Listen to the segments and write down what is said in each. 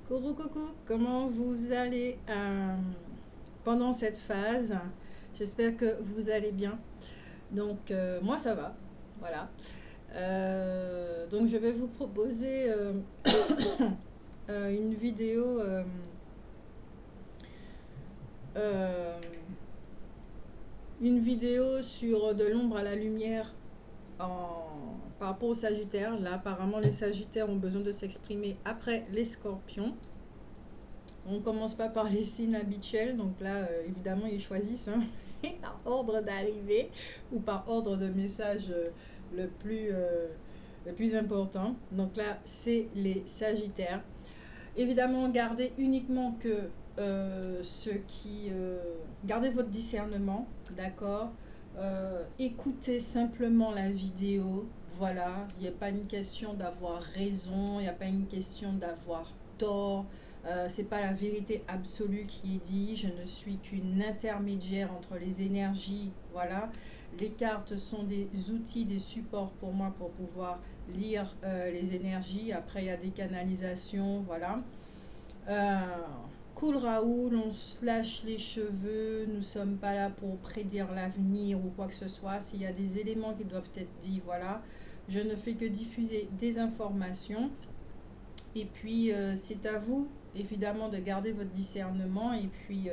Coucou, coucou, comment vous allez pendant cette phase? J'espère que vous allez bien. Donc, moi, ça va. Voilà. Donc, je vais vous proposer une vidéo, euh, sur de l'ombre à la lumière par rapport aux Sagittaires. Là, apparemment, les Sagittaires ont besoin de s'exprimer après les Scorpions. On ne commence pas par les signes habituels, donc là, évidemment, ils choisissent hein, par ordre d'arrivée ou par ordre de message le, plus, euh, le plus important. Donc là, c'est les Sagittaires. Évidemment, gardez uniquement que gardez votre discernement, d'accord. Écoutez simplement la vidéo, voilà. Il n'y a pas une question d'avoir raison, il n'y a pas une question d'avoir tort. C'est pas la vérité absolue qui est dit. Je ne suis qu'une intermédiaire entre les énergies, voilà. Les cartes sont des outils, des supports pour moi pour pouvoir lire les énergies. Après, il y a des canalisations, voilà. Euh, cool Raoul, on se lâche les cheveux, nous sommes pas là pour prédire l'avenir ou quoi que ce soit. S'il y a des éléments qui doivent être dits, voilà. Je ne fais que diffuser des informations. Et puis, c'est à vous, évidemment, de garder votre discernement et puis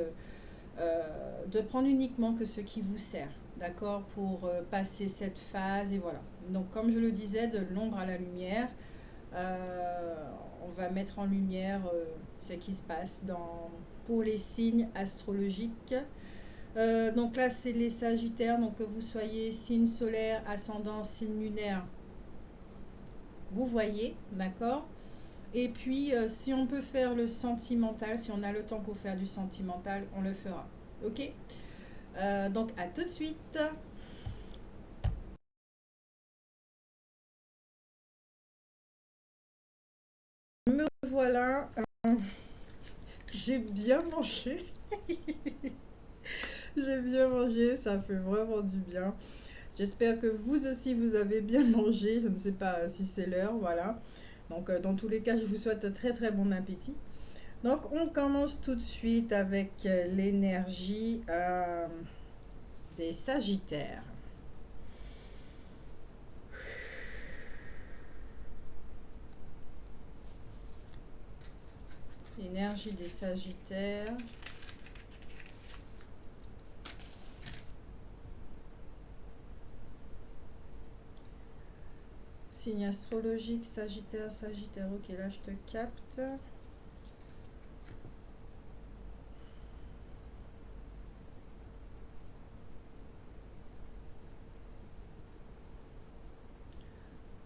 de prendre uniquement que ce qui vous sert, d'accord, pour passer cette phase. Et voilà. Donc, comme je le disais, de l'ombre à la lumière, euh, on va mettre en lumière ce qui se passe pour les signes astrologiques. Donc là, c'est les Sagittaires, donc que vous soyez signe solaire, ascendant, signe lunaire, vous voyez, d'accord. Et puis, si on peut faire le sentimental, si on a le temps pour faire du sentimental, on le fera. Ok. Donc, à tout de suite. Me voilà. J'ai bien mangé. J'ai bien mangé, ça fait vraiment du bien. J'espère que vous aussi vous avez bien mangé. Je ne sais pas si c'est l'heure, voilà. Donc dans tous les cas, je vous souhaite un très très bon appétit. Donc on commence tout de suite avec l'énergie des Sagittaires. L'énergie des Sagittaires. Signe astrologique, Sagittaire, Sagittaire. Ok, là je te capte.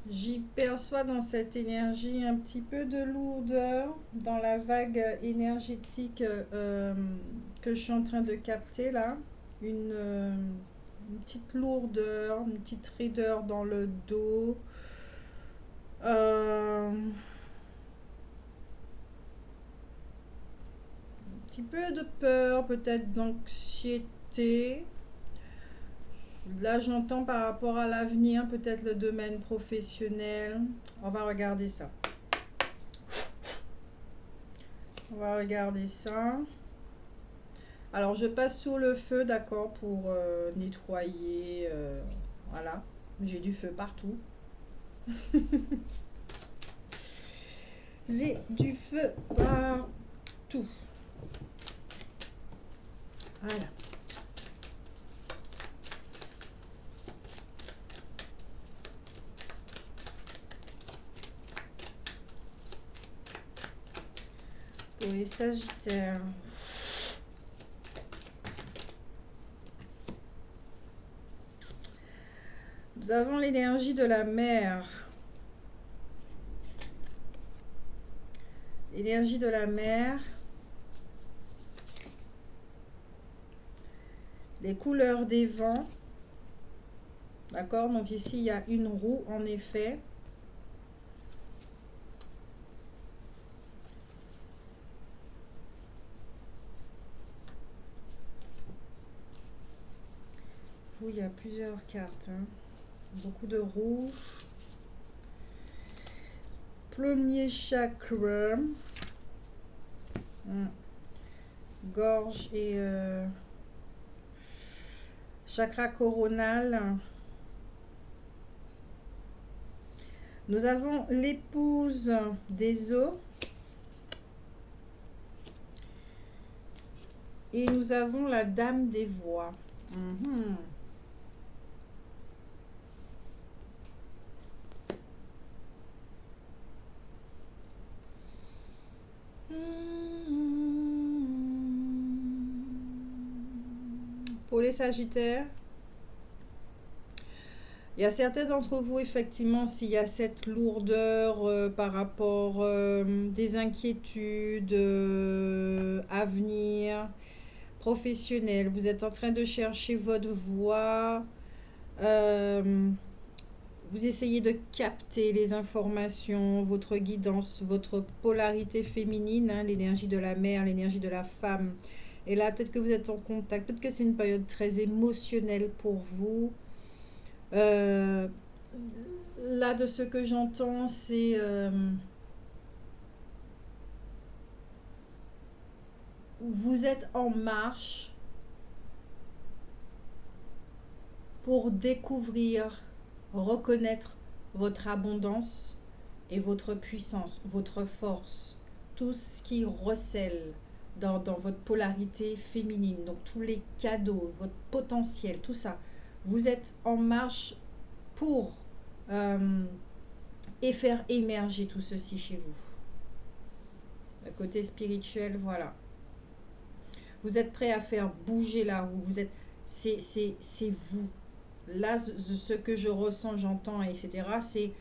J'y perçois dans cette énergie un petit peu de lourdeur dans la vague énergétique que je suis en train de capter là. Une petite lourdeur, une petite raideur dans le dos. Un petit peu de peur, peut-être d'anxiété. Là, j'entends par rapport à l'avenir, peut-être le domaine professionnel. On va regarder ça. On va regarder ça. Alors, je passe sur le feu, d'accord, pour nettoyer. Voilà. J'ai du feu partout. J'ai du feu partout. Voilà. Pour les Sagittaires. Nous avons l'énergie de la mer. L'énergie de la mer. Les couleurs des vents. D'accord. Donc ici, il y a une roue, en effet. Il y a plusieurs cartes. Hein. Beaucoup de rouge. Premier chakra. Hmm. Gorge et chakra coronal. Nous avons l'épouse des eaux. Et nous avons la dame des voix. Mhm. Pour les Sagittaires, il y a certains d'entre vous, effectivement, s'il y a cette lourdeur par rapport des inquiétudes à venir, professionnelles, vous êtes en train de chercher votre voie, vous essayez de capter les informations, votre guidance, votre polarité féminine, hein, l'énergie de la mère, l'énergie de la femme. Et là, peut-être que vous êtes en contact, peut-être que c'est une période très émotionnelle pour vous. Euh, Là, de ce que j'entends, c'est vous êtes en marche pour découvrir, reconnaître votre abondance et votre puissance, votre force, tout ce qui recèle dans votre polarité féminine, donc tous les cadeaux, votre potentiel, tout ça. Vous êtes en marche pour euh, et faire émerger tout ceci chez vous. Le côté spirituel, voilà. Vous êtes prêt à faire bouger la roue. Vous êtes, c'est vous. Là, de ce que je ressens, j'entends, etc. C'est,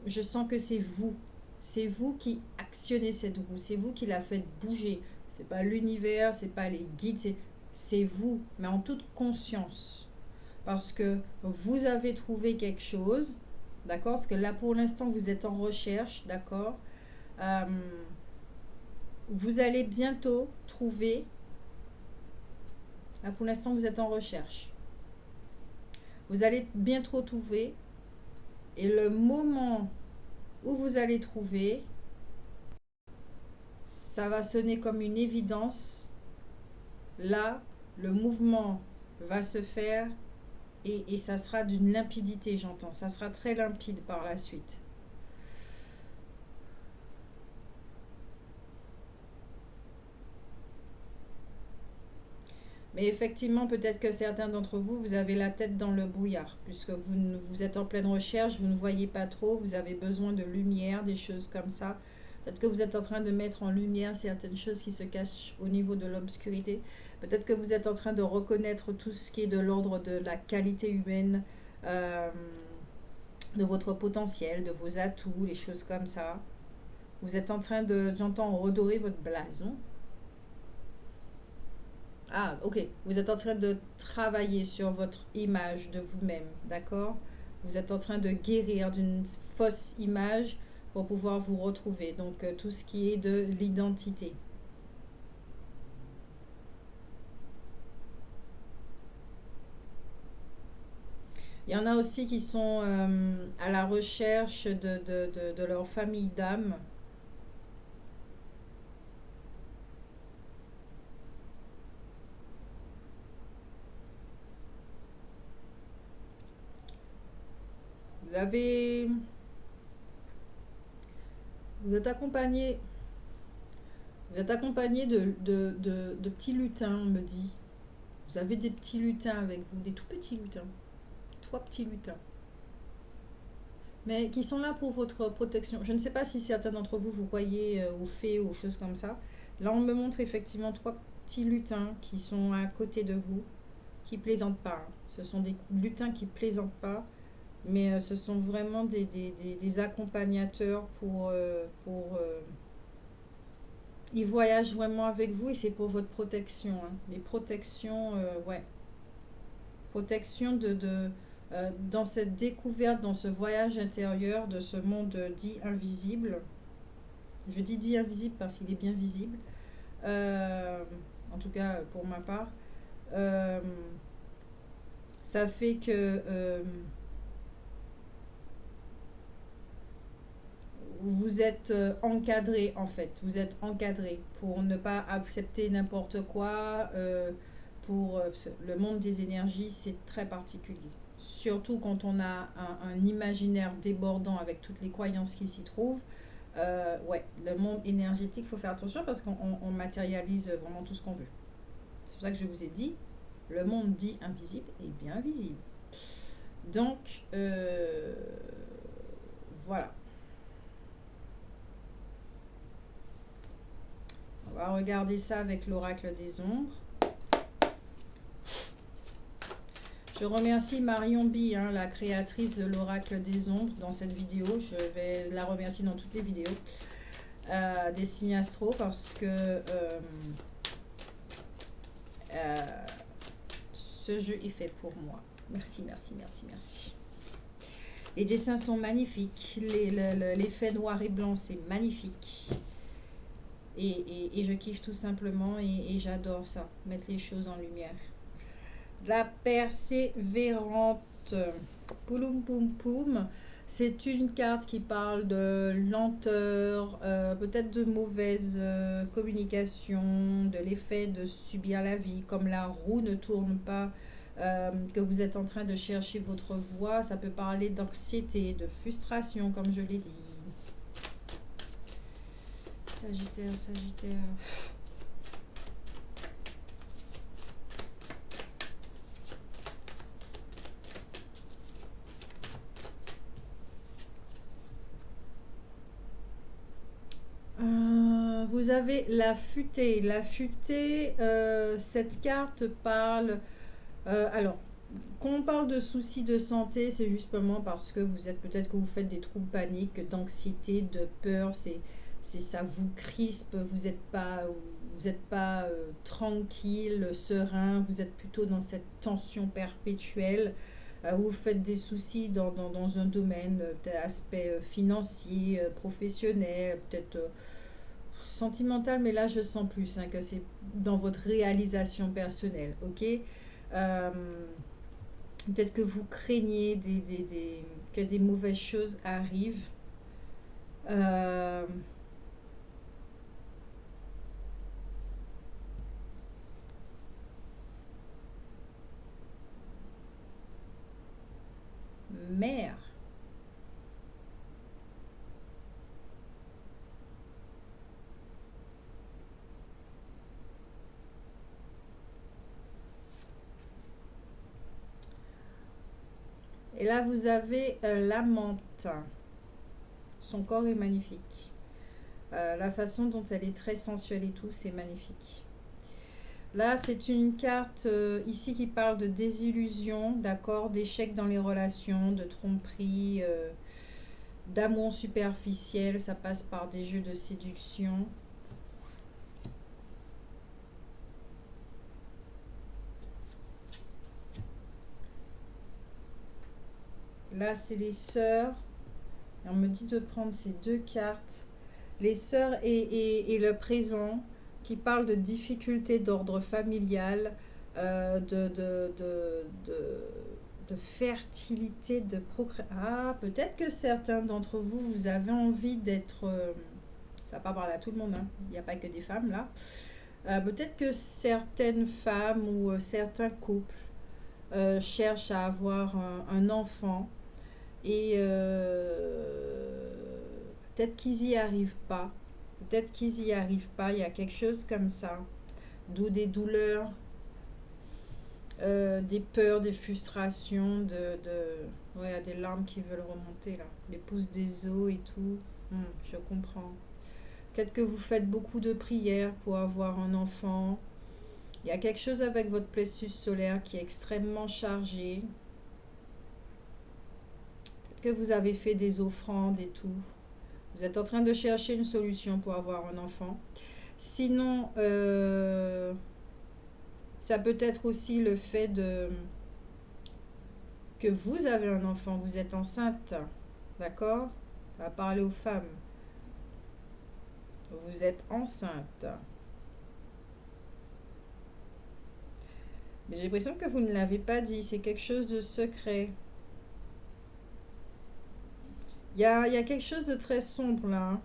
je sens que c'est vous. C'est vous qui actionnez cette roue. C'est vous qui la faites bouger. C'est pas l'univers, c'est pas les guides, c'est vous, mais en toute conscience. Parce que vous avez trouvé quelque chose, d'accord? Parce que là, pour l'instant, vous êtes en recherche, d'accord? Euh, vous allez bientôt trouver. Là, pour l'instant, vous êtes en recherche. Vous allez bientôt trouver. Et le moment où vous allez trouver, ça va sonner comme une évidence. Là, le mouvement va se faire et ça sera d'une limpidité, j'entends. Ça sera très limpide par la suite. Mais effectivement, peut-être que certains d'entre vous, vous avez la tête dans le brouillard, puisque vous êtes en pleine recherche, vous ne voyez pas trop, vous avez besoin de lumière, des choses comme ça. Peut-être que vous êtes en train de mettre en lumière certaines choses qui se cachent au niveau de l'obscurité. Peut-être que vous êtes en train de reconnaître tout ce qui est de l'ordre de la qualité humaine, euh, de votre potentiel, de vos atouts, les choses comme ça. Vous êtes en train de, j'entends, redorer votre blason. Ah, ok. Vous êtes en train de travailler sur votre image de vous-même, d'accord? Vous êtes en train de guérir d'une fausse image pour pouvoir vous retrouver. Donc, tout ce qui est de l'identité. Il y en a aussi qui sont à la recherche de leur famille d'âme. Vous avez... Vous êtes accompagné... Vous êtes accompagné de petits lutins, on me dit. Vous avez des petits lutins avec vous, des tout petits lutins. Trois petits lutins. Mais qui sont là pour votre protection. Je ne sais pas si certains d'entre vous vous voyez aux fées ou aux choses comme ça. Là, on me montre effectivement trois petits lutins qui sont à côté de vous, qui plaisantent pas, hein. Ce sont des lutins qui plaisantent pas, mais ce sont vraiment des accompagnateurs ils voyagent vraiment avec vous et c'est pour votre protection, hein. Des protections, ouais. Protection dans cette découverte, dans ce voyage intérieur de ce monde dit invisible. Je dis dit invisible parce qu'il est bien visible, euh, en tout cas pour ma part. Euh, Ça fait que vous vous êtes encadré en fait. Vous êtes encadré pour ne pas accepter n'importe quoi. Le monde des énergies, c'est très particulier. Surtout quand on a un imaginaire débordant avec toutes les croyances qui s'y trouvent. Ouais, le monde énergétique, il faut faire attention parce qu'on matérialise vraiment tout ce qu'on veut. C'est pour ça que je vous ai dit, le monde dit invisible est bien visible. Donc, voilà. On va regarder ça avec l'oracle des ombres. Je remercie Marion B, hein, la créatrice de l'oracle des ombres, dans cette vidéo. Je vais la remercier dans toutes les vidéos des signes astro parce que ce jeu est fait pour moi. Merci, merci, merci, merci. Les dessins sont magnifiques. L'effet noir et blanc, c'est magnifique. Et je kiffe tout simplement et j'adore ça, mettre les choses en lumière. La persévérante. Pouloum poum poum. C'est une carte qui parle de lenteur, peut-être de mauvaise communication, de l'effet de subir la vie, comme la roue ne tourne pas, que vous êtes en train de chercher votre voie. Ça peut parler d'anxiété, de frustration, comme je l'ai dit. Sagittaire, Sagittaire. Vous avez la futée. La futée, cette carte parle... alors, quand on parle de soucis de santé, c'est justement parce que vous êtes peut-être que vous faites des troubles paniques, d'anxiété, de peur. C'est ça vous crispe. Vous n'êtes pas tranquille, serein. Vous êtes plutôt dans cette tension perpétuelle. Vous faites des soucis dans un domaine, aspect financier, professionnel, peut-être sentimental, mais là je sens plus hein, que c'est dans votre réalisation personnelle, ok. Peut-être que vous craignez que des mauvaises choses arrivent. Mère. Et là, vous avez la menthe. Son corps est magnifique. La façon dont elle est très sensuelle et tout, c'est magnifique. Là, c'est une carte ici qui parle de désillusion, d'accord, d'échec dans les relations, de tromperie, d'amour superficiel. Ça passe par des jeux de séduction. Là, c'est les sœurs. On me dit de prendre ces deux cartes. Les sœurs et le présent qui parlent de difficultés d'ordre familial, de fertilité, de procréation. Ah, peut-être que certains d'entre vous, vous avez envie d'être... ça va pas parler à tout le monde, hein. Il n'y a pas que des femmes là. Peut-être que certaines femmes ou certains couples cherchent à avoir un enfant et peut-être qu'ils n'y arrivent pas. Peut-être qu'ils n'y arrivent pas. Il y a quelque chose comme ça. D'où des douleurs, des peurs, des frustrations, ouais, des larmes qui veulent remonter là. Les pousses des os et tout. Je comprends. Peut-être que vous faites beaucoup de prières pour avoir un enfant. Il y a quelque chose avec votre plexus solaire qui est extrêmement chargé. Peut-être que vous avez fait des offrandes et tout. Vous êtes en train de chercher une solution pour avoir un enfant. Sinon, ça peut être aussi le fait que vous avez un enfant, vous êtes enceinte. D'accord? On va parler aux femmes. Vous êtes enceinte. Mais j'ai l'impression que vous ne l'avez pas dit. C'est quelque chose de secret. Il y a quelque chose de très sombre là, hein.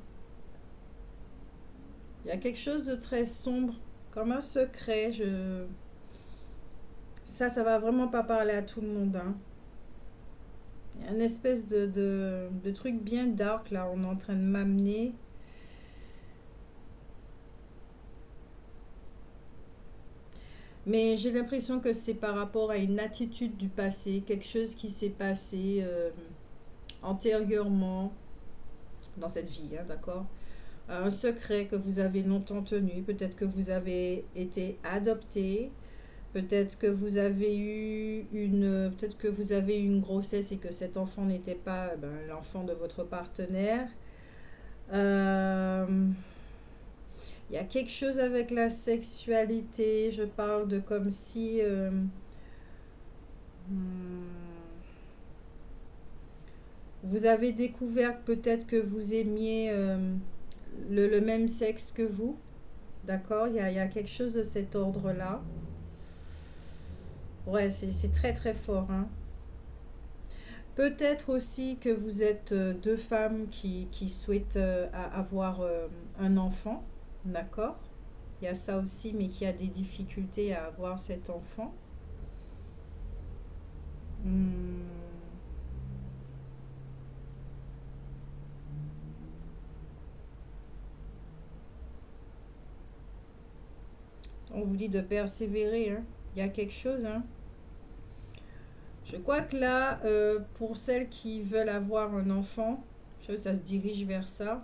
Il y a quelque chose de très sombre, comme un secret. Ça va vraiment pas parler à tout le monde, hein. Il y a une espèce de truc bien dark là, on est en train de m'amener. Mais j'ai l'impression que c'est par rapport à une attitude du passé, quelque chose qui s'est passé antérieurement dans cette vie, hein, d'accord? Un secret que vous avez longtemps tenu, peut-être que vous avez été adopté, peut-être que vous avez eu peut-être que vous avez eu une grossesse et que cet enfant n'était pas l'enfant de votre partenaire. Euh, Il y a quelque chose avec la sexualité. Je parle de comme si vous avez découvert peut-être que vous aimiez le même sexe que vous. D'accord? Il y a quelque chose de cet ordre-là. Ouais, c'est très très fort, hein. Peut-être aussi que vous êtes deux femmes qui souhaitent avoir un enfant. D'accord? Il y a ça aussi, mais qui a des difficultés à avoir cet enfant. Hmm. On vous dit de persévérer, hein. Il y a quelque chose, hein. Je crois que là, pour celles qui veulent avoir un enfant, je sais que ça se dirige vers ça.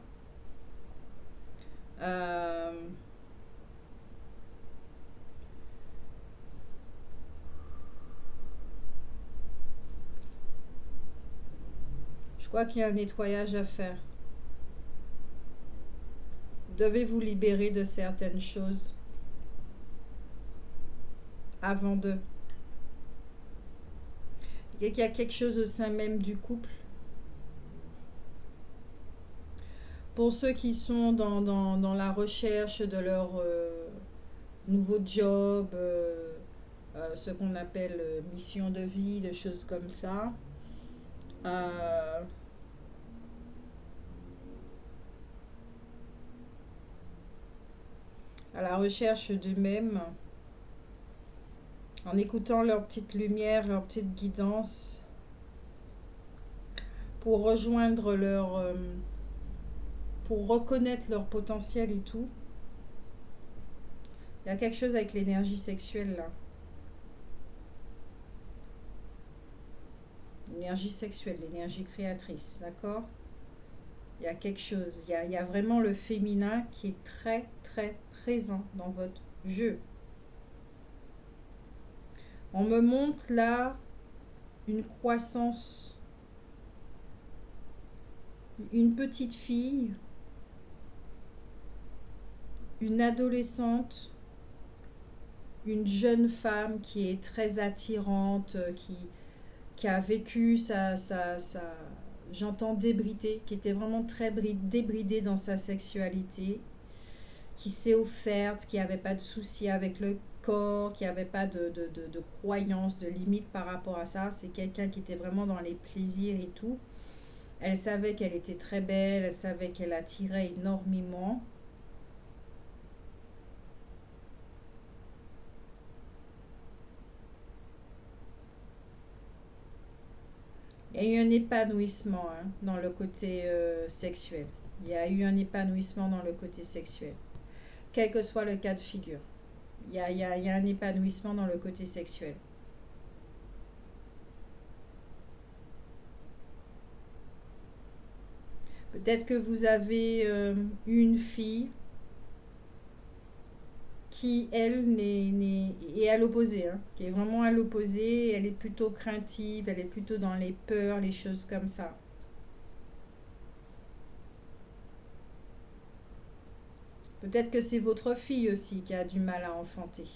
Euh, je crois qu'il y a un nettoyage à faire. Vous devez vous libérer de certaines choses avant de. Il y a quelque chose au sein même du couple. Pour ceux qui sont dans la recherche de leur nouveau job, ce qu'on appelle mission de vie, des choses comme ça. Euh, à la recherche d'eux-mêmes, en écoutant leur petite lumière, leur petite guidance, pour rejoindre pour reconnaître leur potentiel et tout. Il y a quelque chose avec l'énergie sexuelle là. L'énergie sexuelle, l'énergie créatrice, d'accord? Il y a quelque chose, il y a vraiment le féminin qui est très très présent dans votre jeu. On me montre là une croissance, une petite fille, une adolescente, une jeune femme qui est très attirante, qui a vécu j'entends débridée, qui était vraiment très débridée dans sa sexualité, qui s'est offerte, qui n'avait pas de soucis avec le corps, qui n'avait pas de croyances, de limites par rapport à ça. C'est quelqu'un qui était vraiment dans les plaisirs et tout. Elle savait qu'elle était très belle, elle savait qu'elle attirait énormément. Il y a eu un épanouissement, hein, dans le côté sexuel. Il y a eu un épanouissement dans le côté sexuel. Quel que soit le cas de figure. Il y a un épanouissement dans le côté sexuel. Peut-être que vous avez une fille qui, elle, est à l'opposé, hein, qui est vraiment à l'opposé. Elle est plutôt craintive, elle est plutôt dans les peurs, les choses comme ça. Peut-être que c'est votre fille aussi qui a du mal à enfanter.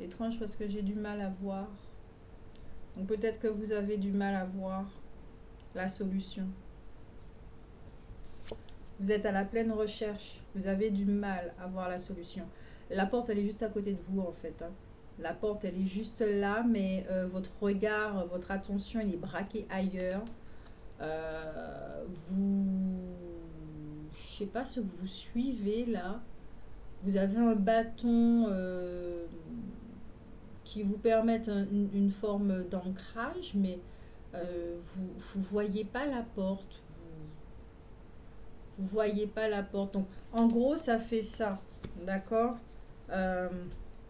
C'est étrange parce que j'ai du mal à voir. Donc peut-être que vous avez du mal à voir la solution. Vous êtes à la pleine recherche. Vous avez du mal à voir la solution. La porte, elle est juste à côté de vous, en fait, hein. La porte, elle est juste là, mais votre regard, votre attention, elle est braquée ailleurs. Vous... Je sais pas ce que vous suivez, là. Vous avez un bâton qui vous permet une forme d'ancrage, mais vous ne voyez pas la porte. Vous voyez pas la porte. Donc, en gros, ça fait ça. D'accord. Euh,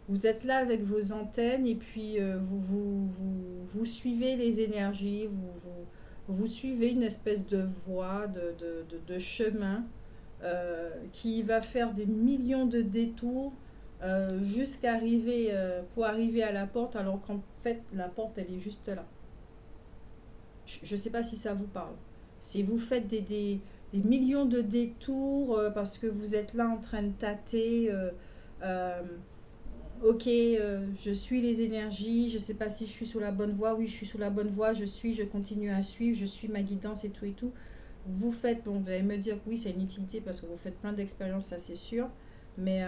Vous êtes là avec vos antennes et puis vous suivez les énergies, vous suivez une espèce de voie, de chemin qui va faire des millions de détours jusqu'à arriver, pour arriver à la porte, alors qu'en fait, la porte, elle est juste là. Je ne sais pas si ça vous parle. Si vous faites des millions de détours parce que vous êtes là en train de tâter, euh, ok, je suis les énergies, je ne sais pas si je suis sur la bonne voie, oui, je suis sur la bonne voie, je continue à suivre, je suis ma guidance et tout et tout. Vous faites, bon, vous allez me dire que oui, c'est une utilité parce que vous faites plein d'expériences, ça c'est sûr, mais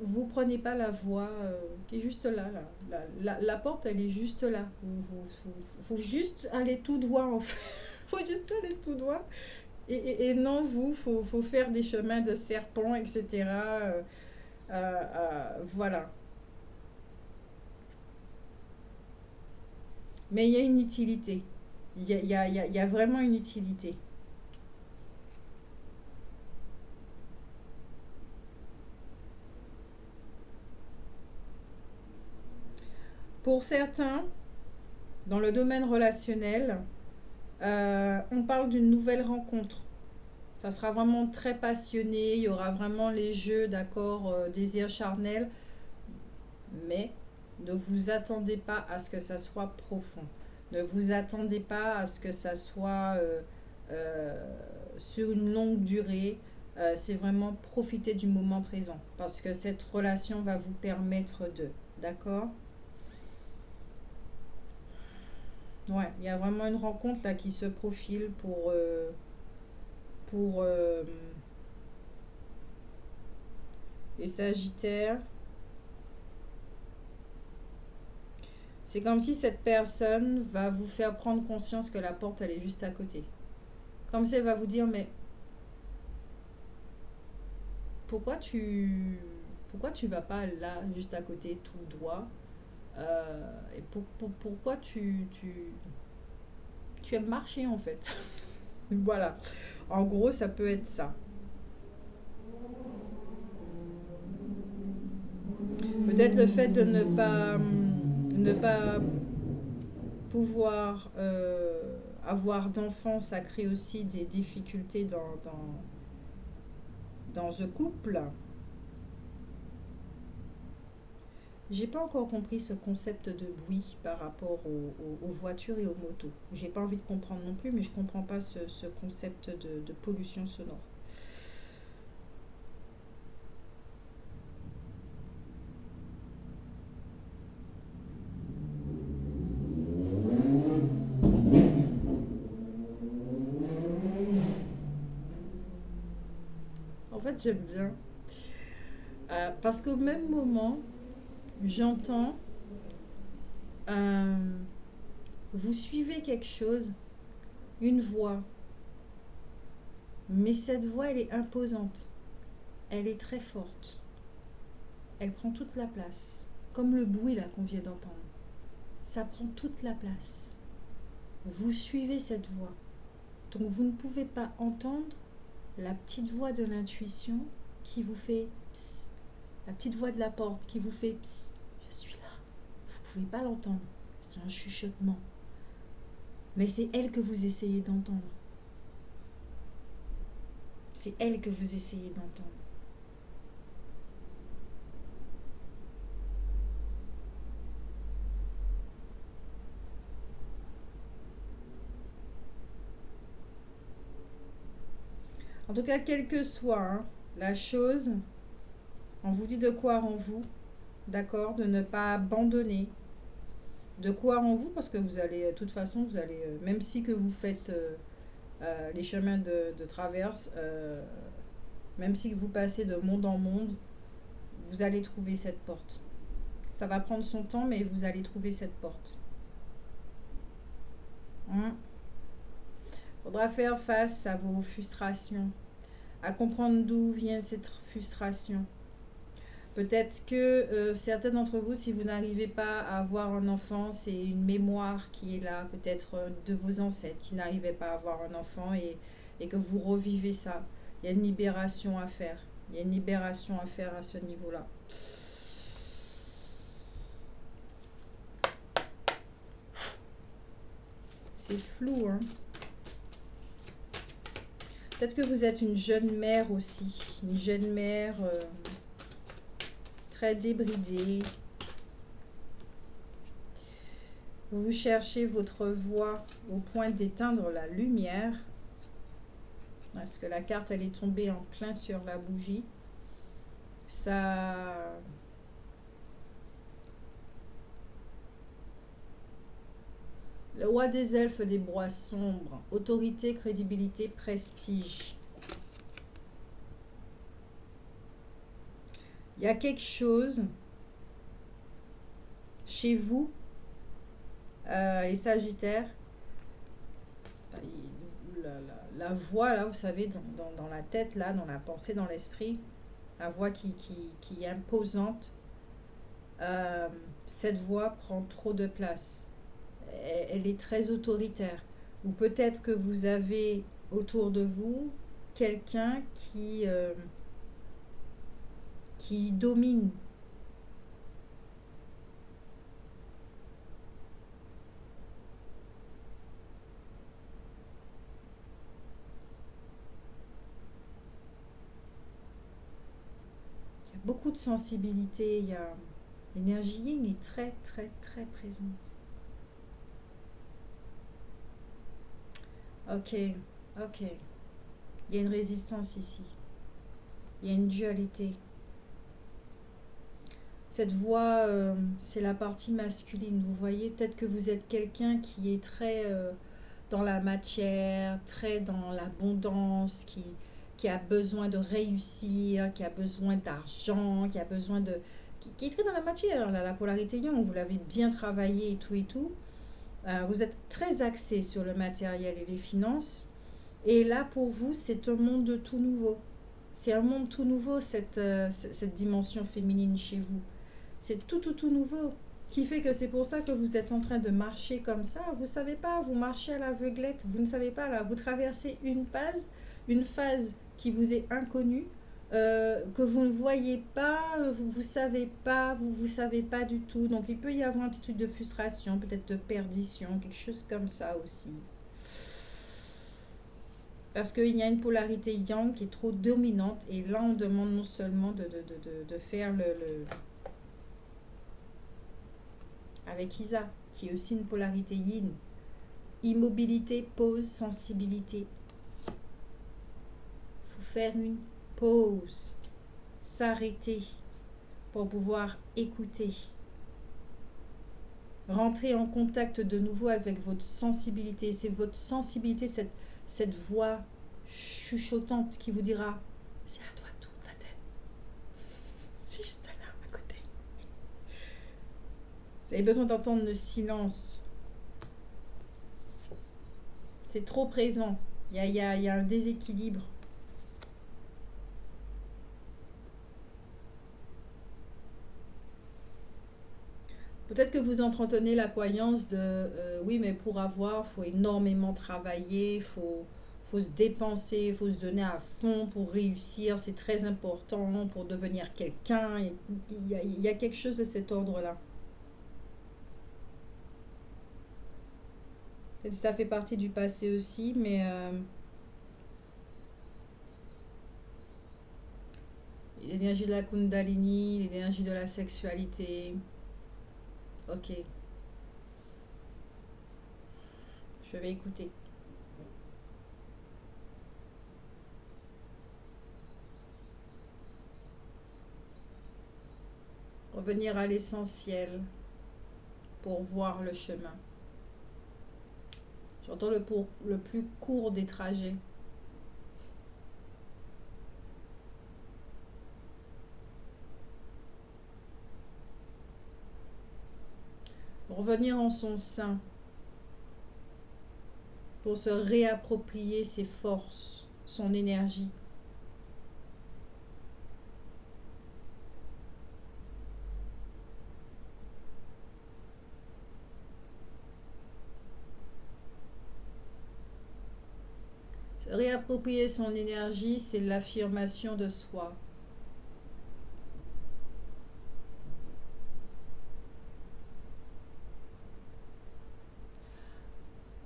vous prenez pas la voie qui est juste là, là. La porte, elle est juste là. Faut juste aller tout droit, en fait. Faut juste aller tout droit. Et non, faut faire des chemins de serpent, etc. Voilà. Mais il y a une utilité. Il y a vraiment une utilité. Pour certains, dans le domaine relationnel, on parle d'une nouvelle rencontre. Ça sera vraiment très passionné, il y aura vraiment les jeux, d'accord, désir charnel, mais ne vous attendez pas à ce que ça soit profond. Ne vous attendez pas à ce que ça soit euh, sur une longue durée. C'est vraiment profiter du moment présent parce que cette relation va vous permettre de, d'accord? Ouais, il y a vraiment une rencontre là qui se profile pour les Sagittaires. C'est comme si cette personne va vous faire prendre conscience que la porte, elle est juste à côté. Comme si elle va vous dire, mais pourquoi tu, pourquoi tu vas pas là, juste à côté, tout droit et pourquoi tu aimes marcher en fait. Voilà. En gros, ça peut être ça. Peut-être le fait de ne pas pouvoir avoir d'enfants, ça crée aussi des difficultés dans ce couple. J'ai pas encore compris ce concept de bruit par rapport aux voitures et aux motos. J'ai pas envie de comprendre non plus, mais je comprends pas ce concept de pollution sonore. En fait, j'aime bien. Parce qu'au même moment, j'entends, euh, vous suivez quelque chose, une voix, mais cette voix, elle est imposante. Elle est très forte. Elle prend toute la place. Comme le bruit là qu'on vient d'entendre. Ça prend toute la place. Vous suivez cette voix. Donc vous ne pouvez pas entendre la petite voix de l'intuition qui vous fait psst, la petite voix de la porte qui vous fait psst, je suis là. Vous ne pouvez pas l'entendre. C'est un chuchotement. Mais c'est elle que vous essayez d'entendre. C'est elle que vous essayez d'entendre. En tout cas, quelle que soit hein, la chose, on vous dit de croire en vous, d'accord, de ne pas abandonner. De quoi en vous, parce que vous allez, de toute façon, vous allez, même si que vous faites les chemins de traverse, même si vous passez de monde en monde, vous allez trouver cette porte. Ça va prendre son temps, mais vous allez trouver cette porte. Il faudra faire face à vos frustrations, à comprendre d'où vient cette frustration. Peut-être que certains d'entre vous, si vous n'arrivez pas à avoir un enfant, c'est une mémoire qui est là, peut-être de vos ancêtres qui n'arrivaient pas à avoir un enfant et que vous revivez ça. Il y a une libération à faire. Il y a une libération à faire à ce niveau-là. C'est flou, hein. Peut-être que vous êtes une jeune mère aussi. Une jeune mère très débridée. Vous cherchez votre voie au point d'éteindre la lumière. Parce que la carte, elle est tombée en plein sur la bougie. Ça... Le roi des elfes des bois sombres. Autorité, crédibilité, prestige. Il y a quelque chose chez vous, les Sagittaires. La voix, là, vous savez, dans la tête, là, dans la pensée, dans l'esprit. La voix qui est imposante. Cette voix prend trop de place. Elle est très autoritaire. Ou peut-être que vous avez autour de vous quelqu'un qui domine. Il y a beaucoup de sensibilité. Il y a l'énergie yin est très très très présente. Ok, ok. Il y a une résistance ici. Il y a une dualité. Cette voix, c'est la partie masculine. Vous voyez, peut-être que vous êtes quelqu'un qui est très dans la matière, très dans l'abondance, qui a besoin de réussir, qui a besoin d'argent, qui a besoin de... qui est très dans la matière, là, la polarité yang, vous l'avez bien travaillé et tout et tout. Vous êtes très axé sur le matériel et les finances. Et là, pour vous, c'est un monde tout nouveau. C'est un monde tout nouveau, cette dimension féminine chez vous. C'est tout nouveau. Qui fait que c'est pour ça que vous êtes en train de marcher comme ça. Vous ne savez pas, vous marchez à l'aveuglette. Vous ne savez pas, là, vous traversez une phase qui vous est inconnue, que vous ne voyez pas, vous ne savez pas, vous savez pas du tout. Donc il peut y avoir un petit truc de frustration, peut-être de perdition, quelque chose comme ça aussi. Parce qu'il y a une polarité yang qui est trop dominante. Et là, on demande non seulement de faire avec Isa, qui est aussi une polarité yin. Immobilité, pause, sensibilité. Il faut faire une pause. S'arrêter pour pouvoir écouter. Rentrer en contact de nouveau avec votre sensibilité. C'est votre sensibilité, cette voix chuchotante qui vous dira « C'est à toi tout, ta tête. C'est juste là, à côté. » Vous avez besoin d'entendre le silence. C'est trop présent. Il y a un déséquilibre. Peut-être que vous entretenez la croyance de oui, mais pour avoir, il faut énormément travailler, faut se dépenser, il faut se donner à fond pour réussir, c'est très important pour devenir quelqu'un. Il y a quelque chose de cet ordre-là. Ça fait partie du passé aussi, mais l'énergie de la Kundalini, l'énergie de la sexualité. Ok, je vais écouter. Revenir à l'essentiel pour voir le chemin. J'entends le plus court des trajets. Revenir en son sein pour se réapproprier ses forces, son énergie. Se réapproprier son énergie, c'est l'affirmation de soi.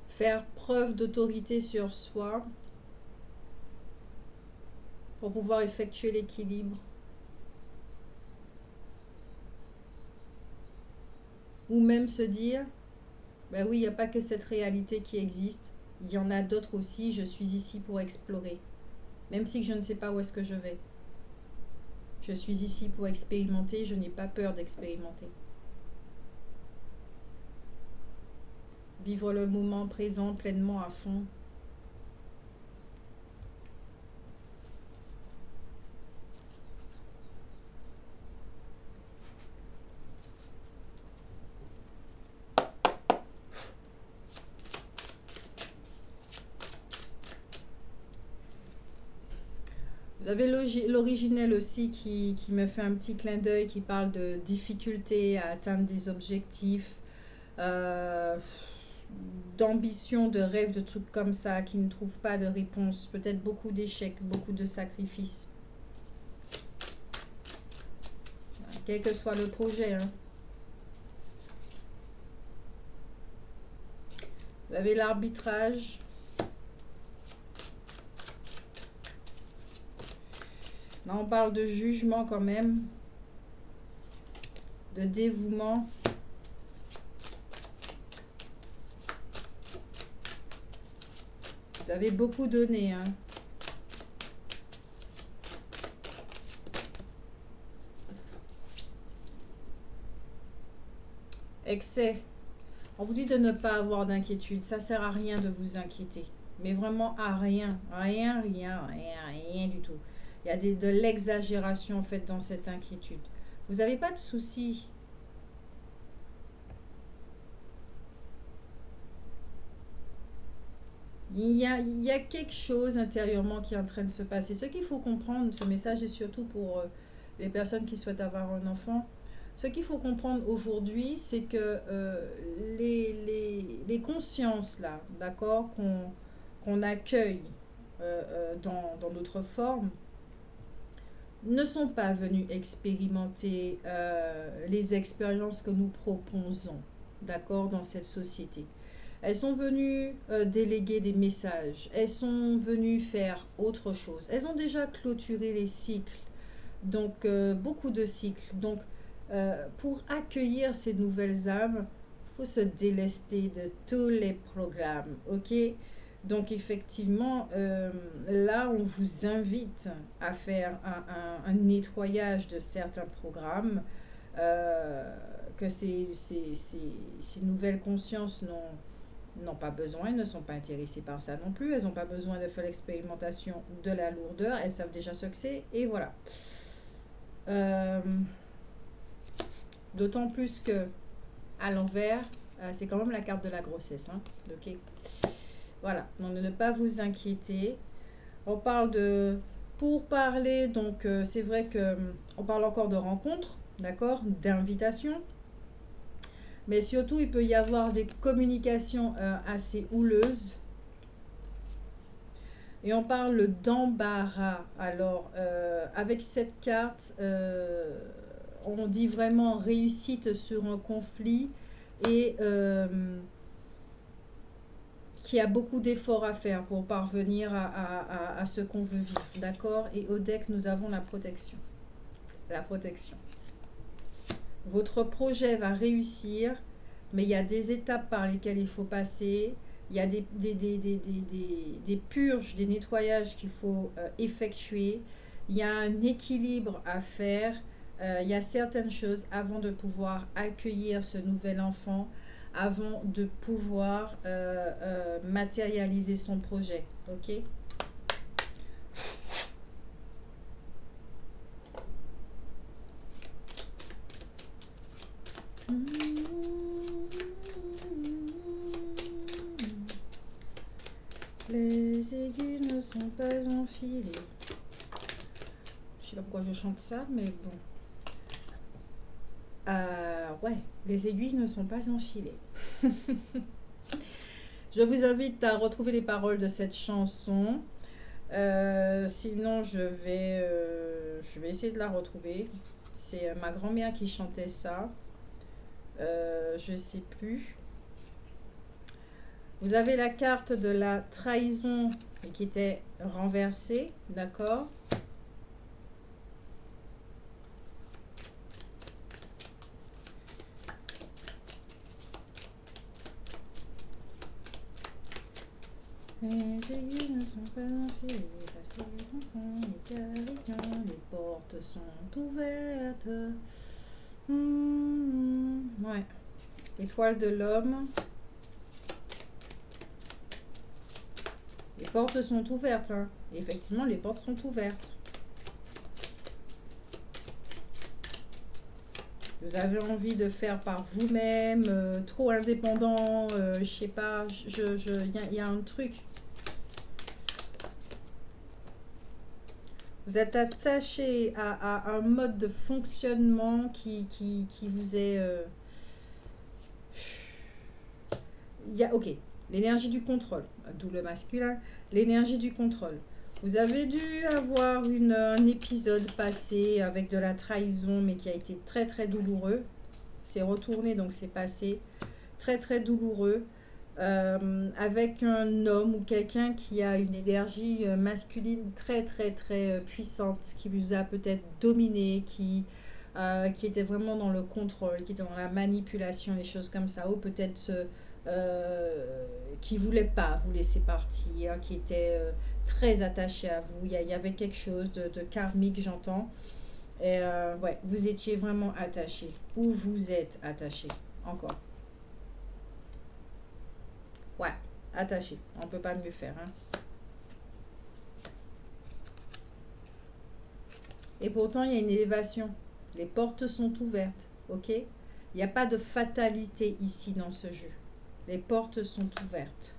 Faire preuve d'autorité sur soi pour pouvoir effectuer l'équilibre. Ou même se dire, ben oui, il n'y a pas que cette réalité qui existe, il y en a d'autres aussi, je suis ici pour explorer. Même si je ne sais pas où est-ce que je vais. Je suis ici pour expérimenter, je n'ai pas peur d'expérimenter. Vivre le moment présent pleinement à fond. Vous avez l'originel aussi qui me fait un petit clin d'œil, qui parle de difficulté à atteindre des objectifs, euh, d'ambition, de rêve, de trucs comme ça, qui ne trouvent pas de réponse. Peut-être beaucoup d'échecs, beaucoup de sacrifices. Quel que soit le projet. Hein. Vous avez l'arbitrage. Là, on parle de jugement quand même, de dévouement. Vous avez beaucoup donné. Hein. Excès. On vous dit de ne pas avoir d'inquiétude. Ça sert à rien de vous inquiéter. Mais vraiment à rien. Rien, rien, rien, rien du tout. Il y a de l'exagération en fait dans cette inquiétude. Vous n'avez pas de soucis. Il y a quelque chose intérieurement qui est en train de se passer. Ce qu'il faut comprendre, ce message est surtout pour les personnes qui souhaitent avoir un enfant. Ce qu'il faut comprendre aujourd'hui, c'est que les consciences, là, d'accord, qu'on accueille dans notre forme, ne sont pas venus expérimenter les expériences que nous proposons, d'accord, dans cette société. Elles sont venues déléguer des messages, elles sont venues faire autre chose. Elles ont déjà clôturé les cycles, donc beaucoup de cycles. Donc, pour accueillir ces nouvelles âmes, il faut se délester de tous les programmes, ok? Donc effectivement, là, on vous invite à faire un nettoyage de certains programmes, que ces nouvelles consciences n'ont pas besoin, ne sont pas intéressées par ça non plus. Elles n'ont pas besoin de faire l'expérimentation de la lourdeur. Elles savent déjà ce que c'est. Et voilà. D'autant plus que à l'envers, c'est quand même la carte de la grossesse. Hein, ok. Voilà, donc ne pas vous inquiéter. On parle de... Pour parler, donc c'est vrai que on parle encore de rencontres, d'accord, d'invitations. Mais surtout, il peut y avoir des communications assez houleuses. Et on parle d'embarras. Alors, avec cette carte, on dit vraiment réussite sur un conflit et qui a beaucoup d'efforts à faire pour parvenir à ce qu'on veut vivre, d'accord? Et au deck, nous avons la protection. La protection. Votre projet va réussir, mais il y a des étapes par lesquelles il faut passer. Il y a des purges, des nettoyages qu'il faut effectuer. Il y a un équilibre à faire Il y a certaines choses avant de pouvoir accueillir ce nouvel enfant, avant de pouvoir matérialiser son projet. Ok? Les aiguilles ne sont pas enfilées. Je sais pas pourquoi je chante ça, mais bon. Ouais, les aiguilles ne sont pas enfilées. Je vous invite à retrouver les paroles de cette chanson. Sinon, je vais essayer de la retrouver. C'est ma grand-mère qui chantait ça. Je sais plus. Vous avez la carte de la trahison qui était renversée, d'accord? Les aiguilles ne sont pas enfilées, passez les carillons, les portes sont ouvertes. Ouais. Étoile de l'homme. Les portes sont ouvertes. Hein. Effectivement, les portes sont ouvertes. Vous avez envie de faire par vous-même, trop indépendant, je sais pas, il y a un truc. Vous êtes attaché à un mode de fonctionnement qui vous est... ok, l'énergie du contrôle, d'où le masculin, l'énergie du contrôle. Vous avez dû avoir un épisode passé avec de la trahison, mais qui a été très très douloureux. C'est retourné, donc c'est passé. Très très douloureux. Avec un homme ou quelqu'un qui a une énergie masculine très très très puissante, qui vous a peut-être dominé, qui était vraiment dans le contrôle, qui était dans la manipulation, les choses comme ça, ou peut-être qui voulait pas vous laisser partir, qui était très attaché à vous. Il y avait quelque chose de karmique, j'entends. Et ouais, vous étiez vraiment attaché, ou vous êtes attaché, encore. Ouais, attaché. On peut pas mieux faire. Hein. Et pourtant, il y a une élévation. Les portes sont ouvertes. Ok? Il n'y a pas de fatalité ici dans ce jeu. Les portes sont ouvertes.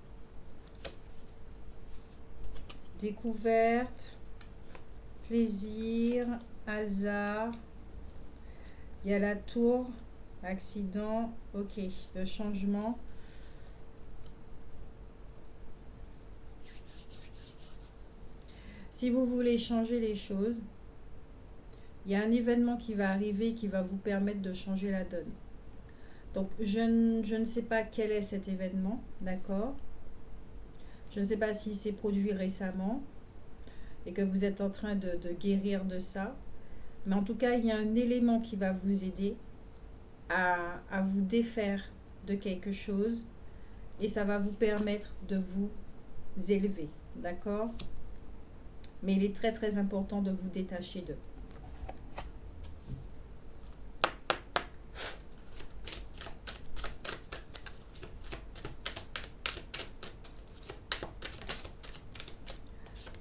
Découverte, plaisir, hasard. Il y a la tour, accident. Ok, le changement. Si vous voulez changer les choses, il y a un événement qui va arriver qui va vous permettre de changer la donne. Donc, je ne sais pas quel est cet événement, d'accord? Je ne sais pas s'il s'est produit récemment et que vous êtes en train de guérir de ça. Mais en tout cas, il y a un élément qui va vous aider à vous défaire de quelque chose et ça va vous permettre de vous élever, d'accord? Mais il est très très important de vous détacher d'eux.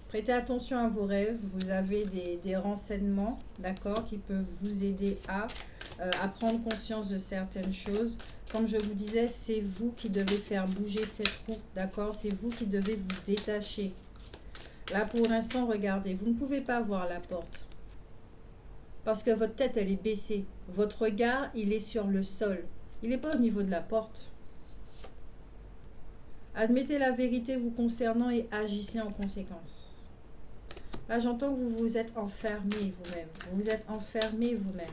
Prêtez attention à vos rêves, vous avez des renseignements, d'accord, qui peuvent vous aider à prendre conscience de certaines choses. Comme je vous disais, c'est vous qui devez faire bouger cette roue, d'accord? C'est vous qui devez vous détacher. Là, pour l'instant, regardez, vous ne pouvez pas voir la porte. Parce que votre tête, elle est baissée. Votre regard, il est sur le sol. Il n'est pas au niveau de la porte. Admettez la vérité vous concernant et agissez en conséquence. Là, j'entends que vous vous êtes enfermé vous-même. Vous vous êtes enfermé vous-même.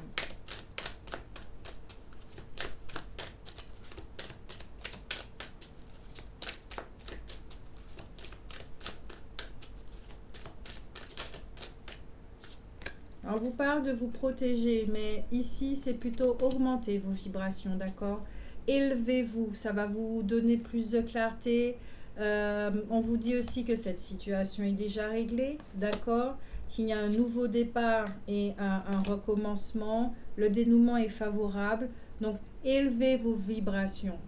On vous parle de vous protéger, mais ici, c'est plutôt augmenter vos vibrations, d'accord? Élevez-vous, ça va vous donner plus de clarté. On vous dit aussi que cette situation est déjà réglée, d'accord? qu'il y a un nouveau départ et un recommencement. Le dénouement est favorable. Donc, élevez vos vibrations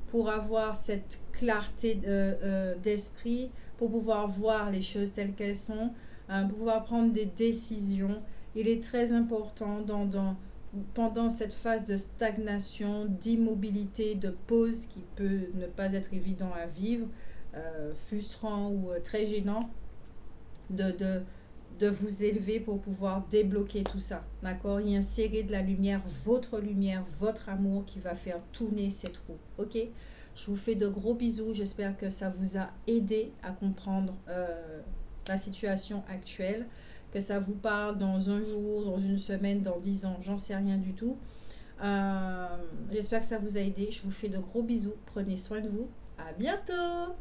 pour avoir cette clarté d'esprit, pour pouvoir voir les choses telles qu'elles sont, pour pouvoir prendre des décisions. Il est très important pendant cette phase de stagnation, d'immobilité, de pause qui peut ne pas être évident à vivre, frustrant ou très gênant, de vous élever pour pouvoir débloquer tout ça, d'accord? Y insérer de la lumière, votre amour qui va faire tourner cette roue, ok? Je vous fais de gros bisous, j'espère que ça vous a aidé à comprendre la situation actuelle, que ça vous parle dans un jour, dans une semaine, dans 10 ans, j'en sais rien du tout. J'espère que ça vous a aidé, je vous fais de gros bisous, prenez soin de vous, à bientôt!